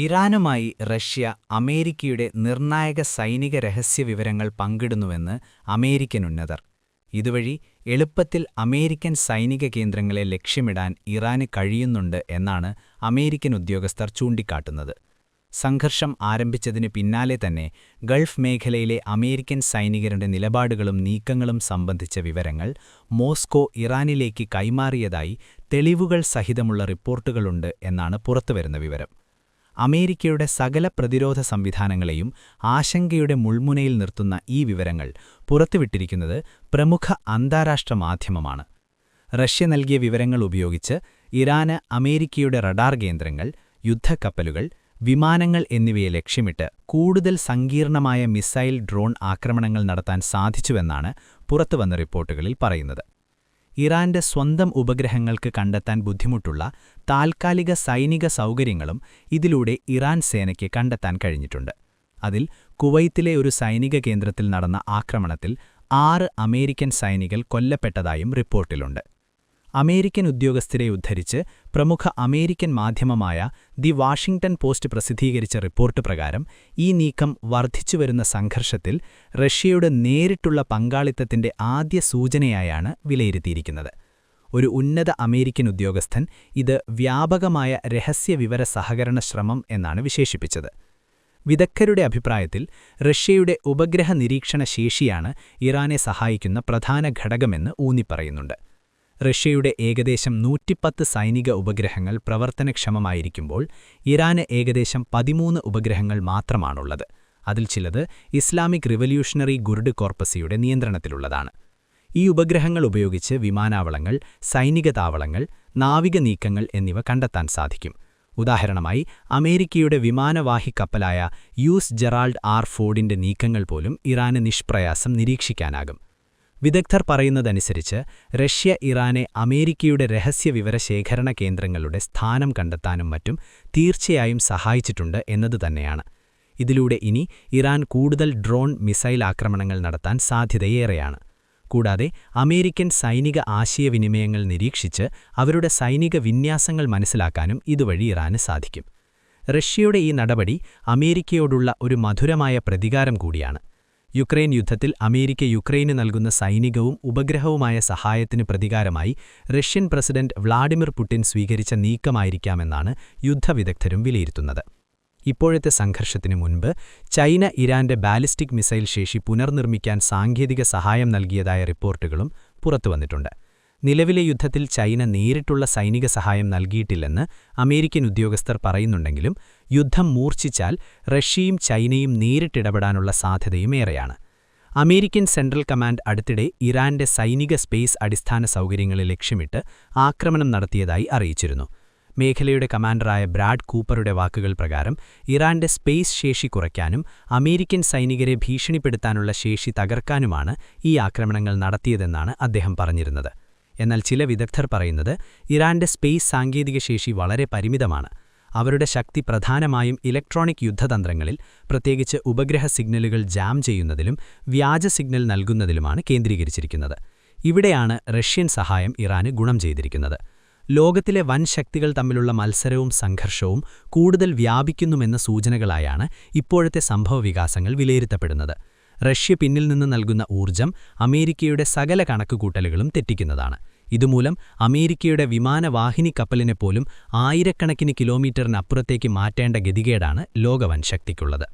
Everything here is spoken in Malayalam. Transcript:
ഇറാനുമായി റഷ്യ അമേരിക്കയുടെ നിർണായക സൈനിക രഹസ്യവിവരങ്ങൾ പങ്കിടുന്നുവെന്ന് അമേരിക്കൻ ഉന്നതർ. ഇതുവഴി എളുപ്പത്തിൽ അമേരിക്കൻ സൈനിക കേന്ദ്രങ്ങളെ ലക്ഷ്യമിടാൻ ഇറാന് കഴിയുന്നുണ്ട് എന്നാണ് അമേരിക്കൻ ഉദ്യോഗസ്ഥർ ചൂണ്ടിക്കാട്ടുന്നത്. സംഘർഷം ആരംഭിച്ചതിനു പിന്നാലെ തന്നെ ഗൾഫ് മേഖലയിലെ അമേരിക്കൻ സൈനികരുടെ നിലപാടുകളും നീക്കങ്ങളും സംബന്ധിച്ച വിവരങ്ങൾ മോസ്കോ ഇറാനിലേക്ക് കൈമാറിയതായി തെളിവുകൾ സഹിതമുള്ള റിപ്പോർട്ടുകളുണ്ട് എന്നാണ് പുറത്തുവരുന്ന വിവരം. അമേരിക്കയുടെ സകല പ്രതിരോധ സംവിധാനങ്ങളെയും ആശങ്കയുടെ മുൾമുനയിൽ നിർത്തുന്ന ഈ വിവരങ്ങൾ പുറത്തുവിട്ടിരിക്കുന്നത് പ്രമുഖ അന്താരാഷ്ട്ര മാധ്യമമാണ്. റഷ്യ നൽകിയ വിവരങ്ങൾ ഉപയോഗിച്ച് ഇറാന് അമേരിക്കയുടെ റഡാർ കേന്ദ്രങ്ങൾ, യുദ്ധക്കപ്പലുകൾ, വിമാനങ്ങൾ എന്നിവയെ ലക്ഷ്യമിട്ട് കൂടുതൽ സങ്കീർണമായ മിസൈൽ ഡ്രോൺ ആക്രമണങ്ങൾ നടത്താൻ സാധിച്ചുവെന്നാണ് പുറത്തുവന്ന റിപ്പോർട്ടുകളിൽ പറയുന്നത്. ഇറാന്റെ സ്വന്തം ഉപഗ്രഹങ്ങൾക്ക് കണ്ടെത്താൻ ബുദ്ധിമുട്ടുള്ള താൽക്കാലിക സൈനിക സൗകര്യങ്ങളും ഇതിലൂടെ ഇറാൻ സേനയ്ക്ക് കണ്ടെത്താൻ കഴിഞ്ഞിട്ടുണ്ട്. അതിൽ കുവൈത്തിലെ ഒരു സൈനിക കേന്ദ്രത്തിൽ നടന്ന ആക്രമണത്തിൽ 6 അമേരിക്കൻ സൈനികർ കൊല്ലപ്പെട്ടതായും റിപ്പോർട്ടിലുണ്ട്. അമേരിക്കൻ ഉദ്യോഗസ്ഥരെ ഉദ്ധരിച്ച് പ്രമുഖ അമേരിക്കൻ മാധ്യമമായ ദി വാഷിംഗ്ടൺ പോസ്റ്റ് പ്രസിദ്ധീകരിച്ച റിപ്പോർട്ട് പ്രകാരം ഈ നീക്കം വർദ്ധിച്ചുവരുന്ന സംഘർഷത്തിൽ റഷ്യയുടെ നേരിട്ടുള്ള പങ്കാളിത്തത്തിന്റെ ആദ്യ സൂചനയായാണ് വിലയിരുത്തിയിരിക്കുന്നത്. ഒരു ഉന്നത അമേരിക്കൻ ഉദ്യോഗസ്ഥൻ ഇത് വ്യാപകമായ രഹസ്യവിവര സഹകരണ ശ്രമം എന്നാണ് വിശേഷിപ്പിച്ചത്. വിദഗ്ധരുടെ അഭിപ്രായത്തിൽ റഷ്യയുടെ ഉപഗ്രഹ നിരീക്ഷണ ശേഷിയാണ് ഇറാനെ സഹായിക്കുന്ന പ്രധാന ഘടകമെന്ന് ഊന്നിപ്പറയുന്നുണ്ട്. റഷ്യയുടെ ഏകദേശം 110 സൈനിക ഉപഗ്രഹങ്ങൾ പ്രവർത്തനക്ഷമമായിരിക്കുമ്പോൾ ഇറാന് ഏകദേശം 13 ഉപഗ്രഹങ്ങൾ മാത്രമാണുള്ളത്. അതിൽ ചിലത് ഇസ്ലാമിക് റിവല്യൂഷണറി ഗുർഡ് കോർപ്പസിയുടെ നിയന്ത്രണത്തിലുള്ളതാണ്. ഈ ഉപഗ്രഹങ്ങൾ ഉപയോഗിച്ച് വിമാനാവളങ്ങൾ, സൈനിക താവളങ്ങൾ, നാവിക നീക്കങ്ങൾ എന്നിവ കണ്ടെത്താൻ സാധിക്കും. ഉദാഹരണമായി അമേരിക്കയുടെ വിമാനവാഹി കപ്പലായ യുഎസ് ജെറാൾഡ് ആർ ഫോർഡിന്റെ നീക്കങ്ങൾ പോലും ഇറാന് നിഷ്പ്രയാസം നിരീക്ഷിക്കാനാകും. വിദഗ്ധർ പറയുന്നതനുസരിച്ച് റഷ്യ ഇറാനെ അമേരിക്കയുടെ രഹസ്യവിവരശേഖരണ കേന്ദ്രങ്ങളുടെ സ്ഥാനം കണ്ടെത്താനും മറ്റും തീർച്ചയായും സഹായിച്ചിട്ടുണ്ട് എന്നതുതന്നെയാണ്. ഇതിലൂടെ ഇനി ഇറാൻ കൂടുതൽ ഡ്രോൺ, മിസൈൽ ആക്രമണങ്ങൾ നടത്താൻ സാധ്യതയേറെയാണ്. കൂടാതെ അമേരിക്കൻ സൈനിക ആശയവിനിമയങ്ങൾ നിരീക്ഷിച്ച് അവരുടെ സൈനിക വിന്യാസങ്ങൾ മനസ്സിലാക്കാനും ഇതുവഴി ഇറാന് സാധിക്കും. റഷ്യയുടെ ഈ നടപടി അമേരിക്കയോടുള്ള ഒരു മധുരമായ പ്രതികാരം കൂടിയാണ്. യുക്രൈൻ യുദ്ധത്തിൽ അമേരിക്ക യുക്രൈന് നൽകുന്ന സൈനികവും ഉപഗ്രഹവുമായ സഹായത്തിന് പ്രതികാരമായി റഷ്യൻ പ്രസിഡന്റ് വ്ളാഡിമിർ പുടിൻ സ്വീകരിച്ച നീക്കമായിരിക്കാമെന്നാണ് യുദ്ധവിദഗ്ധരും വിലയിരുത്തുന്നത്. ഇപ്പോഴത്തെ സംഘർഷത്തിനു മുൻപ് ചൈന ഇറാന്റെ ബാലിസ്റ്റിക് മിസൈൽ ശേഷി പുനർനിർമ്മിക്കാൻ സാങ്കേതിക സഹായം നൽകിയതായ റിപ്പോർട്ടുകളും പുറത്തുവന്നിട്ടുണ്ട്. നിലവിലെ യുദ്ധത്തിൽ ചൈന നേരിട്ടുള്ള സൈനിക സഹായം നൽകിയിട്ടില്ലെന്ന് അമേരിക്കൻ ഉദ്യോഗസ്ഥർ പറയുന്നുണ്ടെങ്കിലും യുദ്ധം മൂർച്ഛിച്ചാൽ റഷ്യയും ചൈനയും നേരിട്ടിടപെടാനുള്ള സാധ്യതയും ഏറെയാണ്. അമേരിക്കൻ സെൻട്രൽ കമാൻഡ് അടുത്തിടെ ഇറാന്റെ സൈനിക സ്പേസ് അടിസ്ഥാന സൗകര്യങ്ങളെ ലക്ഷ്യമിട്ട് ആക്രമണം നടത്തിയതായി അറിയിച്ചിരുന്നു. മേഖലയുടെ കമാൻഡറായ ബ്രാഡ് കൂപ്പറുടെ വാക്കുകൾ പ്രകാരം ഇറാന്റെ സ്പേസ് ശേഷി കുറയ്ക്കാനും അമേരിക്കൻ സൈനികരെ ഭീഷണിപ്പെടുത്താനുള്ള ശേഷി തകർക്കാനുമാണ് ഈ ആക്രമണങ്ങൾ നടത്തിയതെന്നാണ് അദ്ദേഹം പറഞ്ഞിരുന്നത്. എന്നാൽ ചില വിദഗ്ധർ പറയുന്നത് ഇറാന്റെ സ്പേസ് സാങ്കേതിക ശേഷി വളരെ പരിമിതമാണ്. അവരുടെ ശക്തി പ്രധാനമായും ഇലക്ട്രോണിക് യുദ്ധതന്ത്രങ്ങളിൽ, പ്രത്യേകിച്ച് ഉപഗ്രഹ സിഗ്നലുകൾ ജാം ചെയ്യുന്നതിലും വ്യാജ സിഗ്നൽ നൽകുന്നതിലുമാണ് കേന്ദ്രീകരിച്ചിരിക്കുന്നത്. ഇവിടെയാണ് റഷ്യൻ സഹായം ഇറാന് ഗുണം ചെയ്തിരിക്കുന്നത്. ലോകത്തിലെ വൻ ശക്തികൾ തമ്മിലുള്ള മത്സരവും സംഘർഷവും കൂടുതൽ വ്യാപിക്കുന്നുമെന്ന സൂചനകളായാണ് ഇപ്പോഴത്തെ സംഭവവികാസങ്ങൾ വിലയിരുത്തപ്പെടുന്നത്. റഷ്യ പിന്നിൽ നിന്ന് നൽകുന്ന ഊർജം അമേരിക്കയുടെ സകല കണക്കുകൂട്ടലുകളും തെറ്റിക്കുന്നതാണ്. ഇതുമൂലം അമേരിക്കയുടെ വിമാനവാഹിനി കപ്പലിനെപ്പോലും ആയിരക്കണക്കിന് കിലോമീറ്ററിനപ്പുറത്തേക്ക് മാറ്റേണ്ട ഗതികേടാണ് ലോകവൻ ശക്തിക്കുള്ളത്.